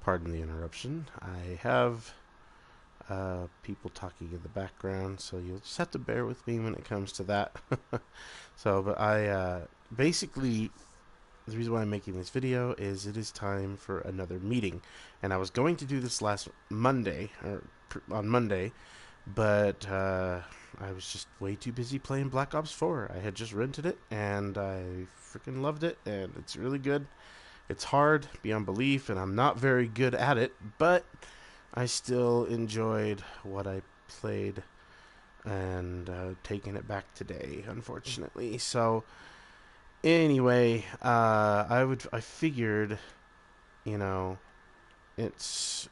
Pardon the interruption. I have people talking in the background, so you'll just have to bear with me when it comes to that. But I basically the reason why I'm making this video is it is time for another meeting, and I was going to do this last Monday or on Monday, but I was just way too busy playing Black Ops 4. I had just rented it, and I freaking loved it, and it's really good. It's hard beyond belief, and I'm not very good at it, but I still enjoyed what I played and taking it back today, unfortunately. So anyway, I figured, you know, it's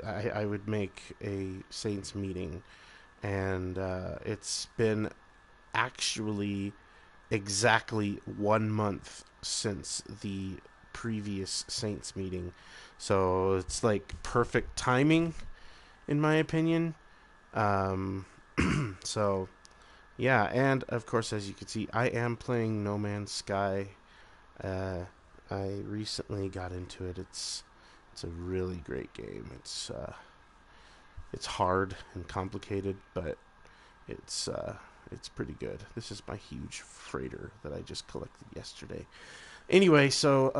I would make a Saints meeting, and it's been actually exactly 1 month since the previous Saints meeting. So it's like perfect timing, in my opinion. Um, so, yeah, and of course, as you can see, I am playing No Man's Sky. Uh, I recently got into it. It's a really great game. It's hard and complicated, but it's pretty good. This is my huge freighter that I just collected yesterday. Anyway, so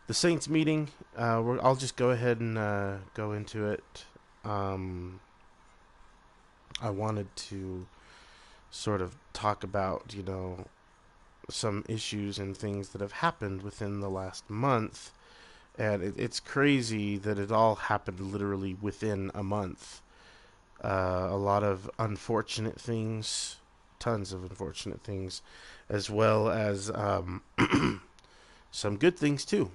the Saints meeting. I'll just go ahead and go into it. Um, I wanted to sort of talk about some issues and things that have happened within the last month, and it's crazy that it all happened literally within a month. A lot of unfortunate things, tons of unfortunate things, as well as some good things too.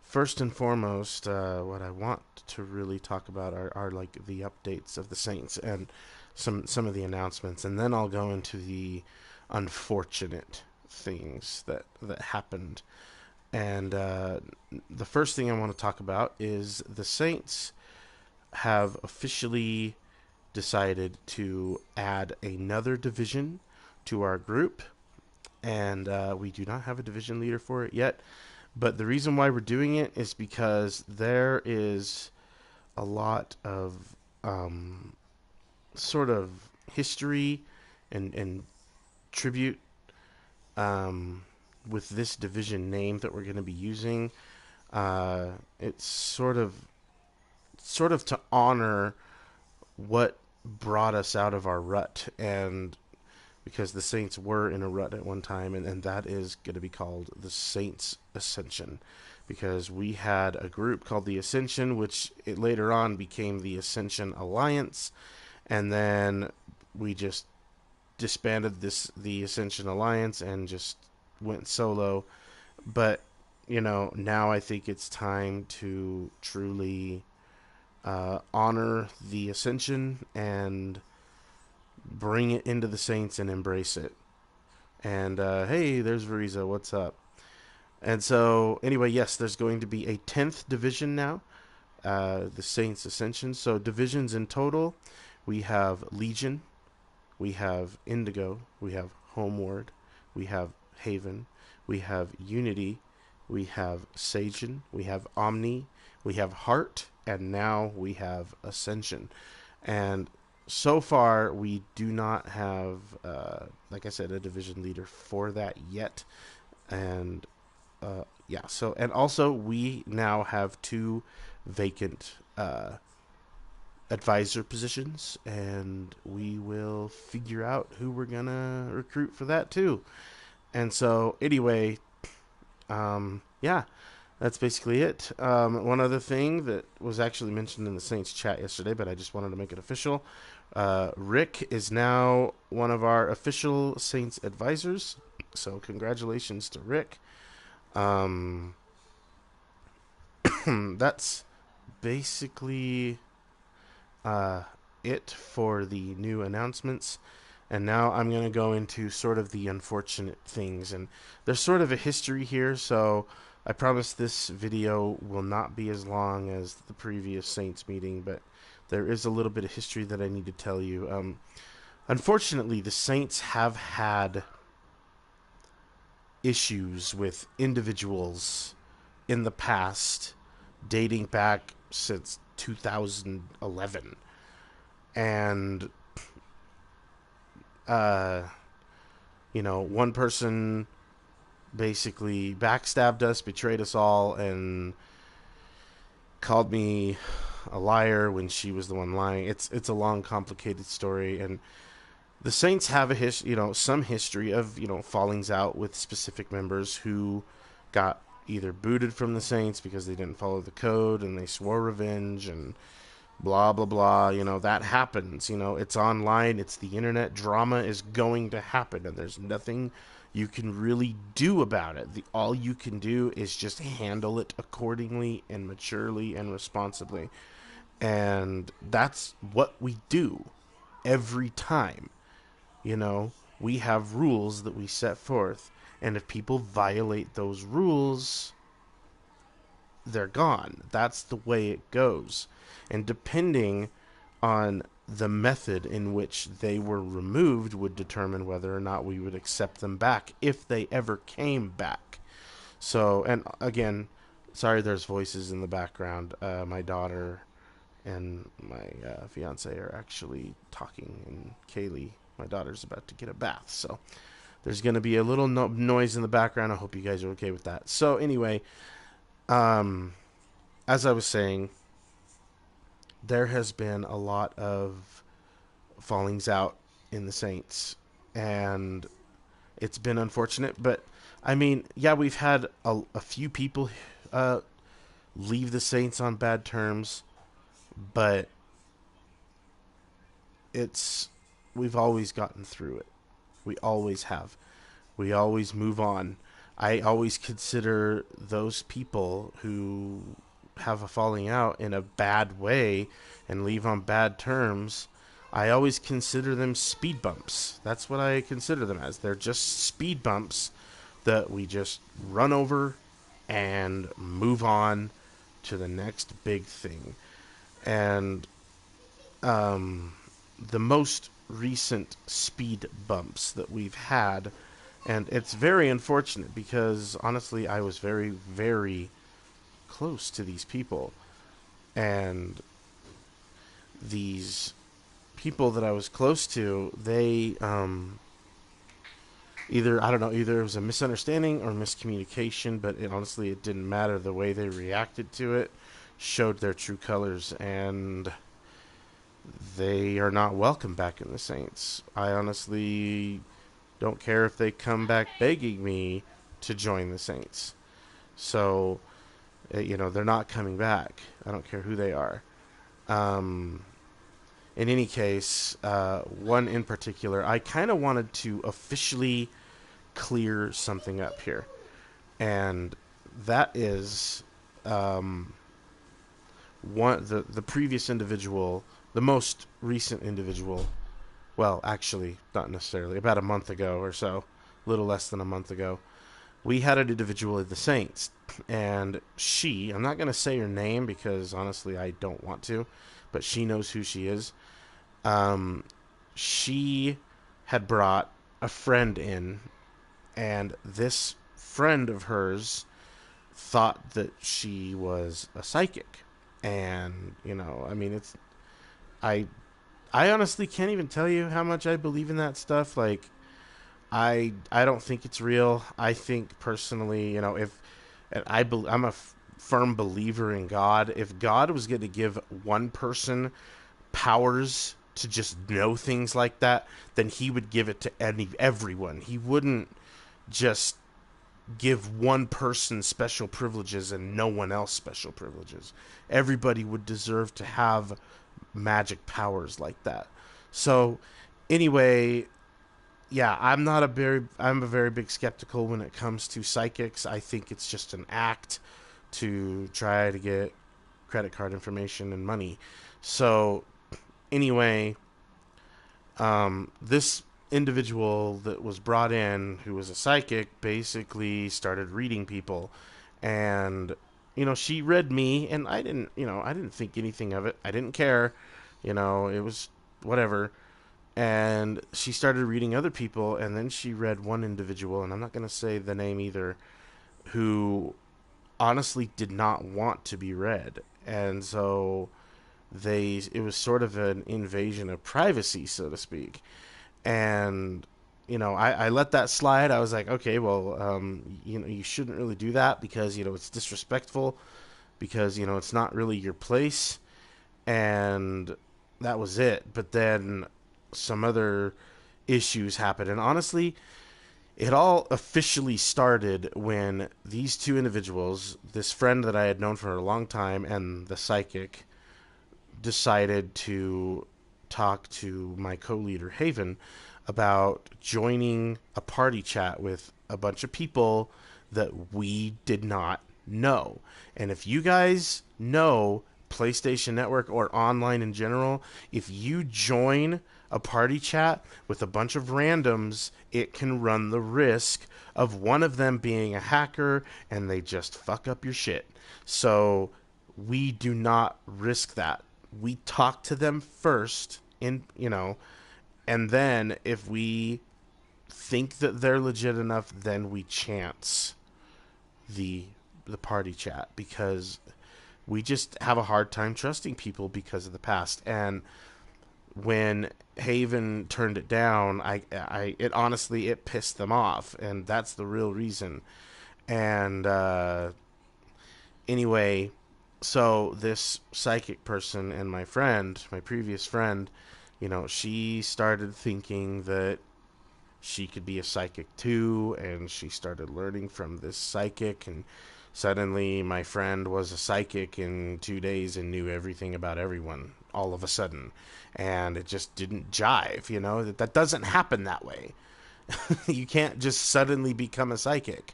First and foremost, what I want to really talk about are like the updates of the Saints and some of the announcements, and then I'll go into the unfortunate things that happened. And the first thing I want to talk about is the Saints have officially decided to add another division to our group, and we do not have a division leader for it yet. But the reason why we're doing it is because there is a lot of sort of history and tribute um, with this division name that we're going to be using. It's sort of to honor what brought us out of our rut, and because the Saints were in a rut at one time, and that is going to be called the Saints Ascension, because we had a group called the Ascension, which it later on became the Ascension Alliance, and then we just disbanded the Ascension Alliance and just went solo. But now I think it's time to truly honor the Ascension and bring it into the Saints and embrace it. And hey, there's Veriza. What's up? And so, anyway, yes, there's going to be a 10th division now, the Saints Ascension. So, divisions in total, we have Legion, we have Indigo, we have Homeward, we have Haven, we have Unity, we have Sagen, we have Omni, we have Heart, and now we have Ascension. And so far, we do not have, like I said, a division leader for that yet. And yeah, so, and also we now have two vacant advisor positions, and we will figure out who we're gonna recruit for that too. And so, anyway, yeah, that's basically it. One other thing that was actually mentioned in the Saints chat yesterday, but I just wanted to make it official. Rick is now one of our official Saints advisors, so congratulations to Rick. Um, that's basically uh, it for the new announcements. And now I'm going to go into sort of the unfortunate things. And there's sort of a history here, so I promise this video will not be as long as the previous Saints meeting, but there is a little bit of history that I need to tell you. Unfortunately, the Saints have had issues with individuals in the past, dating back since 2011. And, uh, one person basically backstabbed us, betrayed us all, and called me a liar when she was the one lying. It's a long, complicated story, and the Saints have some history of fallings out with specific members who got either booted from the Saints because they didn't follow the code and they swore revenge and blah blah blah. That happens. It's online, it's the internet. Drama is going to happen, and there's nothing you can really do about it. All you can do is just handle it accordingly and maturely and responsibly, and that's what we do every time. We have rules that we set forth, and if people violate those rules, they're gone. That's the way it goes. And depending on the method in which they were removed would determine whether or not we would accept them back if they ever came back. So, and again, sorry there's voices in the background. My daughter and my fiance are actually talking, and Kaylee, my daughter's about to get a bath. So there's going to be a little noise in the background. I hope you guys are okay with that. So anyway, um, as I was saying, there has been a lot of fallings out in the Saints, and it's been unfortunate. But I mean, yeah, we've had a few people leave the Saints on bad terms, but it's we've always gotten through it. We always have. We always move on. I always consider those people who have a falling out in a bad way and leave on bad terms. I always consider them speed bumps. That's what I consider them as. They're just speed bumps that we just run over and move on to the next big thing. And the most recent speed bumps that we've had, and it's very unfortunate because honestly, I was very, very close to these people, and these people that I was close to, they either I don't know, either it was a misunderstanding or miscommunication, but honestly, it didn't matter. The way they reacted to it showed their true colors, and they are not welcome back in the Saints. I honestly don't care if they come back begging me to join the Saints. So, they're not coming back. I don't care who they are. In any case, one in particular, I kind of wanted to officially clear something up here. And that is the previous individual, the most recent individual. Well, actually, not necessarily. About a month ago or so, a little less than a month ago, we had an individual at the Saints, and I'm not going to say her name because honestly I don't want to, but she knows who she is. Um, she had brought a friend in, and this friend of hers thought that she was a psychic. And, I mean, I, I honestly can't even tell you how much I believe in that stuff. Like, I don't think it's real. I think personally, if and I'm a firm believer in God. If God was going to give one person powers to just know things like that, then he would give it to everyone. He wouldn't just give one person special privileges and no one else special privileges. Everybody would deserve to have magic powers like that. So, anyway, yeah, I'm a very big skeptical when it comes to psychics. I think it's just an act to try to get credit card information and money. So, anyway, this individual that was brought in, who was a psychic, basically started reading people, and she read me, and I didn't think anything of it. I didn't care. It was whatever. And she started reading other people, and then she read one individual, and I'm not going to say the name either, who honestly did not want to be read. And so it was sort of an invasion of privacy, so to speak. And I let that slide. I was like, okay, well, you shouldn't really do that because it's disrespectful, because it's not really your place. And that was it. But then some other issues happened, and honestly, it all officially started when these two individuals, this friend that I had known for a long time and the psychic, decided to talk to my co-leader Haven about joining a party chat with a bunch of people that we did not know. And if you guys know PlayStation Network or online in general, if you join a party chat with a bunch of randoms, it can run the risk of one of them being a hacker and they just fuck up your shit. So we do not risk that. We talk to them first, and then if we think that they're legit enough, then we chance the the party chat, because we just have a hard time trusting people because of the past. And when Haven turned it down, it honestly, it pissed them off, and that's the real reason. And anyway, so this psychic person and my friend, my previous friend, she started thinking that she could be a psychic too, and she started learning from this psychic, and suddenly my friend was a psychic in 2 days and knew everything about everyone all of a sudden. And it just didn't jive, that doesn't happen that way. You can't just suddenly become a psychic.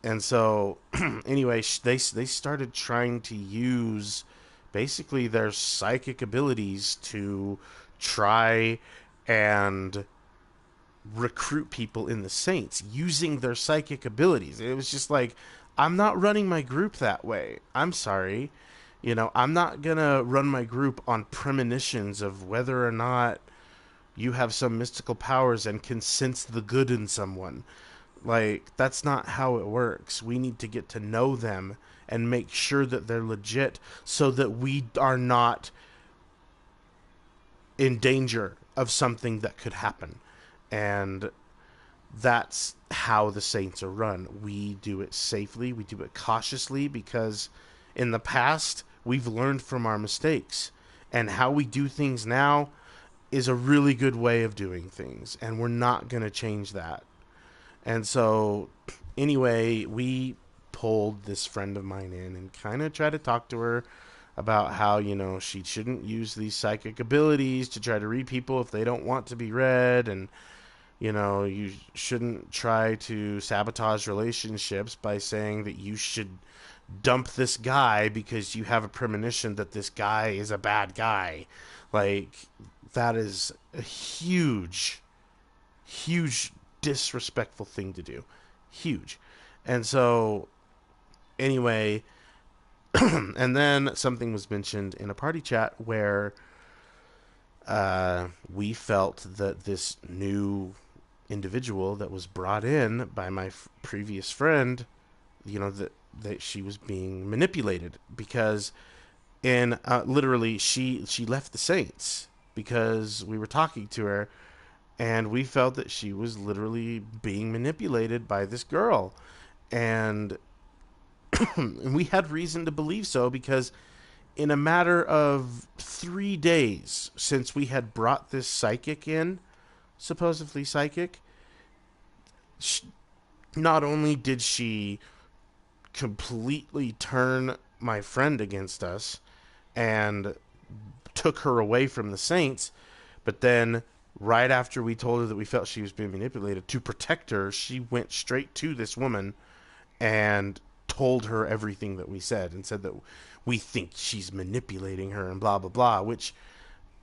And so anyway, they started trying to use basically their psychic abilities to try and recruit people in the Saints using their psychic abilities. It was just like, I'm not running my group that way. I'm sorry. I'm not going to run my group on premonitions of whether or not you have some mystical powers and can sense the good in someone. Like, that's not how it works. We need to get to know them and make sure that they're legit so that we are not in danger of something that could happen. And that's how the Saints are run. We do it safely, we do it cautiously, because in the past we've learned from our mistakes. And how we do things now is a really good way of doing things, and we're not going to change that. And so, anyway, we pulled this friend of mine in and kind of tried to talk to her about how, she shouldn't use these psychic abilities to try to read people if they don't want to be read. And, you shouldn't try to sabotage relationships by saying that you should dump this guy because you have a premonition that this guy is a bad guy. Like, that is a huge, huge disrespectful thing to do. Huge. And so, anyway, and then something was mentioned in a party chat where we felt that this new individual that was brought in by my previous friend, that she was being manipulated, because in literally she left the Saints because we were talking to her, and we felt that she was literally being manipulated by this girl. And and we had reason to believe so, because in a matter of 3 days since we had brought this psychic in, supposedly psychic, not only did she completely turn my friend against us and took her away from the Saints, but then right after we told her that we felt she was being manipulated, to protect her, she went straight to this woman and told her everything that we said, and said that we think she's manipulating her and blah blah blah, which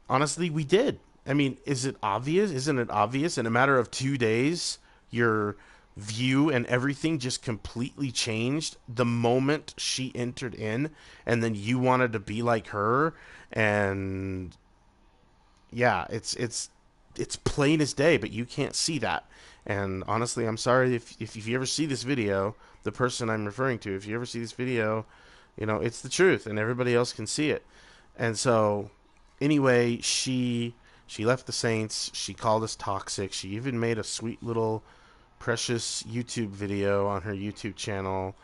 honestly we did. I mean, is it obvious? Isn't it obvious? In a matter of 2 days, your view and everything just completely changed the moment she entered in, and then you wanted to be like her. And yeah, it's it's plain as day, but you can't see that. And honestly, I'm sorry if you ever see this video, the person I'm referring to, if you ever see this video, it's the truth, and everybody else can see it. And so, anyway, she left the Saints. She called us toxic. She even made a sweet little precious YouTube video on her YouTube channel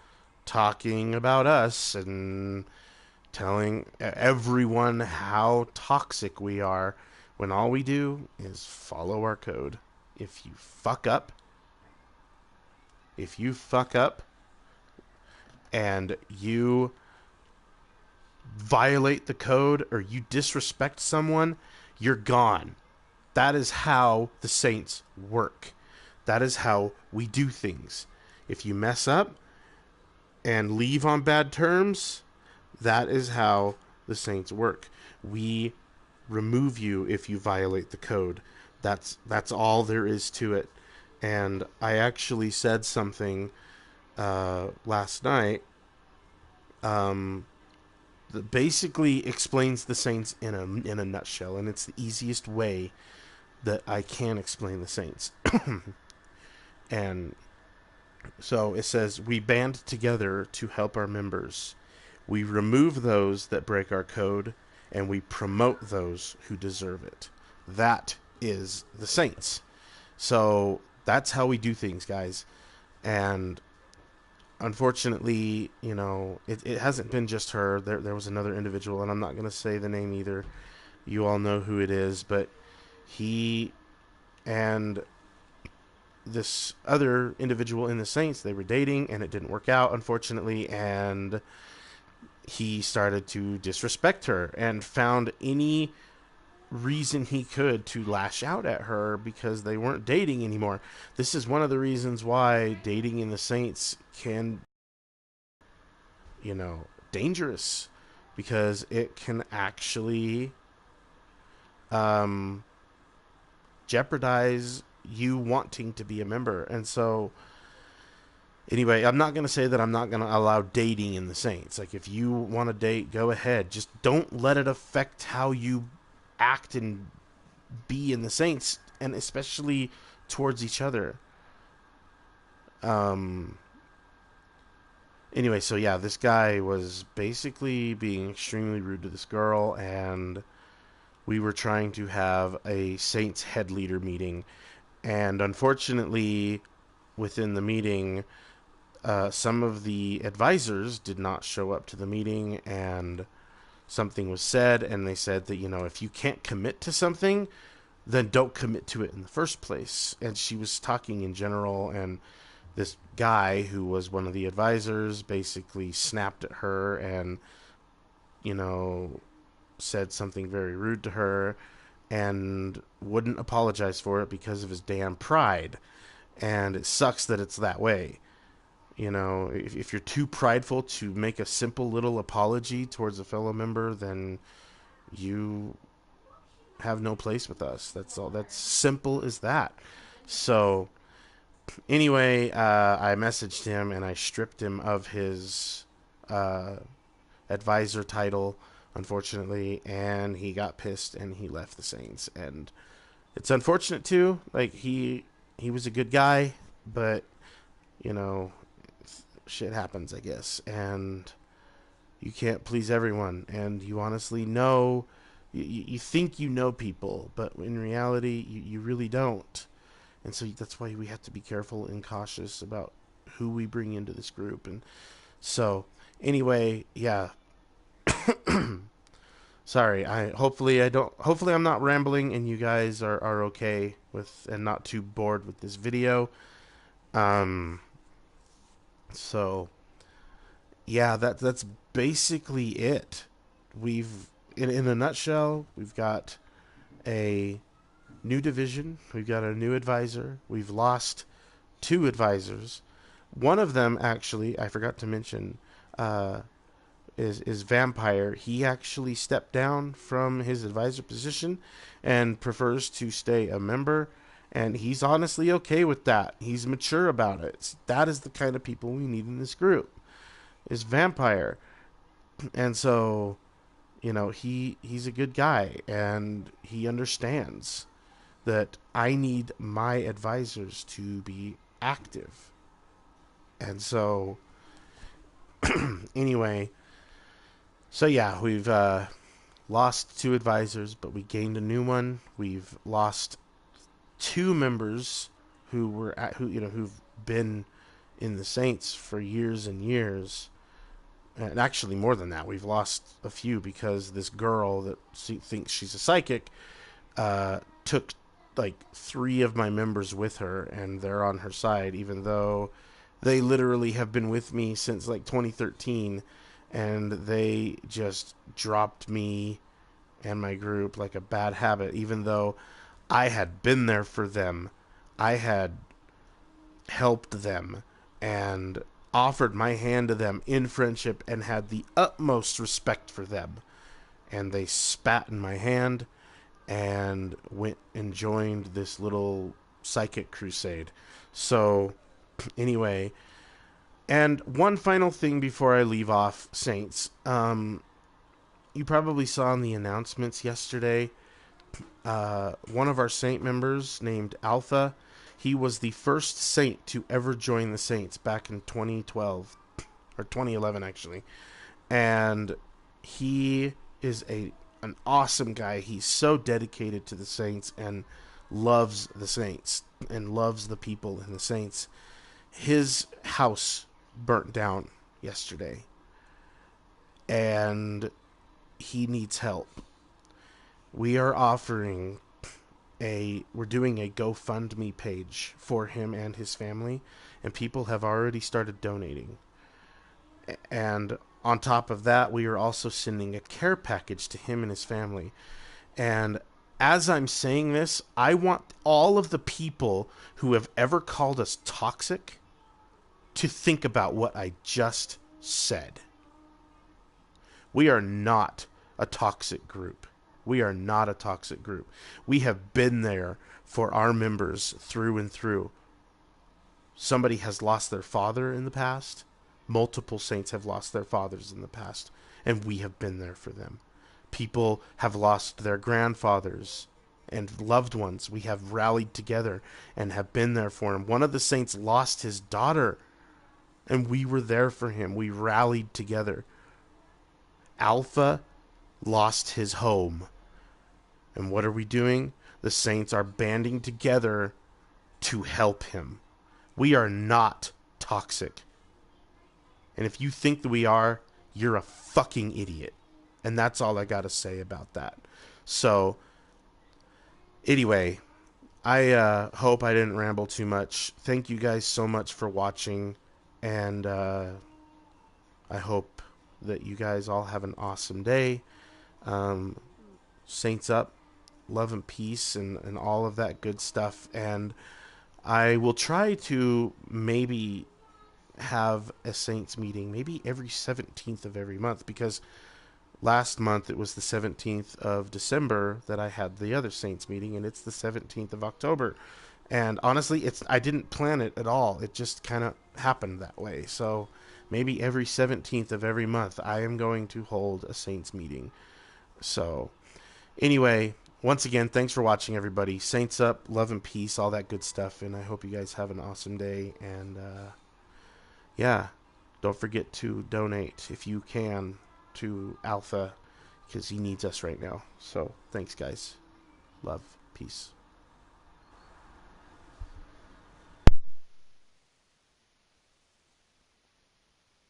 talking about us and telling everyone how toxic we are when all we do is follow our code. If you fuck up, if you fuck up and you violate the code or you disrespect someone, you're gone. That is how the Saints work. That is how we do things. If you mess up and leave on bad terms, that is how the Saints work. We remove you if you violate the code. That's all there is to it. And I actually said something last night that basically explains the Saints in a nutshell, and it's the easiest way that I can explain the Saints. And so it says, we band together to help our members. We remove those that break our code, and we promote those who deserve it. That is the Saints. So that's how we do things, guys. And unfortunately, it hasn't been just her. There was another individual, and I'm not going to say the name either. You all know who it is, but he and this other individual in the Saints, they were dating, and it didn't work out, unfortunately, and he started to disrespect her and found any reason he could to lash out at her because they weren't dating anymore. This is one of the reasons why dating in the Saints can, dangerous, because it can actually jeopardize you wanting to be a member. And so anyway, I'm not going to say that I'm not going to allow dating in the Saints. Like, if you want to date, go ahead. Just don't let it affect how you act and be in the Saints, and especially towards each other. Anyway, so yeah, this guy was basically being extremely rude to this girl, and we were trying to have a Saints head leader meeting, and unfortunately, within the meeting, some of the advisors did not show up to the meeting, and something was said, and they said that, if you can't commit to something, then don't commit to it in the first place. And she was talking in general, and this guy who was one of the advisors basically snapped at her and, said something very rude to her and wouldn't apologize for it because of his damn pride. And it sucks that it's that way. If you're too prideful to make a simple little apology towards a fellow member, then you have no place with us. That's all. That's simple as that. So anyway, I messaged him and I stripped him of his advisor title, unfortunately, and he got pissed and he left the Saints. And it's unfortunate too. Like, he was a good guy, but shit happens, I guess, and you can't please everyone. And you honestly know, you think you know people, but in reality, you really don't. And so that's why we have to be careful and cautious about who we bring into this group. And so, anyway, yeah. Sorry. Hopefully I'm not rambling and you guys are okay with and not too bored with this video. So yeah, that's basically it. We've in a nutshell, we've got a new division, we've got a new advisor, we've lost 2 advisors. One of them, actually, I forgot to mention, is Vampire. He actually stepped down from his advisor position and prefers to stay a member, and he's honestly okay with that. He's mature about it. That is the kind of people we need in this group, is Vampire. And so, he's a good guy, and he understands that I need my advisors to be active. And so, anyway, so yeah, we've lost 2 advisors, but we gained a new one. We've lost 2 members who've been in the Saints for years and years. And actually, more than that, we've lost a few because this girl that thinks she's a psychic took like 3 of my members with her, and they're on her side, even though they literally have been with me since like 2013, and they just dropped me and my group like a bad habit, even though I had been there for them. I had helped them and offered my hand to them in friendship and had the utmost respect for them. And they spat in my hand and went and joined this little psychic crusade. So, anyway, and one final thing before I leave off, Saints. You probably saw in the announcements yesterday, one of our Saint members named Alpha, he was the first Saint to ever join the Saints back in 2012, or 2011 actually. And he is an awesome guy. He's so dedicated to the Saints and loves the Saints and loves the people in the Saints. His house burnt down yesterday, and he needs help. We are offering we're doing a GoFundMe page for him and his family, and people have already started donating. And on top of that, we are also sending a care package to him and his family. And as I'm saying this, I want all of the people who have ever called us toxic to think about what I just said. We are not a toxic group. We are not a toxic group. We have been there for our members through and through. Somebody has lost their father in the past. Multiple Saints have lost their fathers in the past, and we have been there for them. People have lost their grandfathers and loved ones. We have rallied together and have been there for him. One of the Saints lost his daughter, and we were there for him. We rallied together. Alpha lost his home. And what are we doing? The Saints are banding together to help him. We are not toxic. And if you think that we are, you're a fucking idiot. And that's all I got to say about that. So, anyway, I hope I didn't ramble too much. Thank you guys so much for watching. And I hope that you guys all have an awesome day. Saints up, love and peace, and all of that good stuff. And I will try to maybe have a Saints meeting maybe every 17th of every month, because last month it was the 17th of December that I had the other Saints meeting, and it's the 17th of October. And honestly, I didn't plan it at all. It just kind of happened that way. So maybe every 17th of every month I am going to hold a Saints meeting. So anyway, once again, thanks for watching, everybody. Saints up, love and peace, all that good stuff. And I hope you guys have an awesome day. And yeah, don't forget to donate if you can to Alpha, because he needs us right now. So thanks, guys. Love, peace.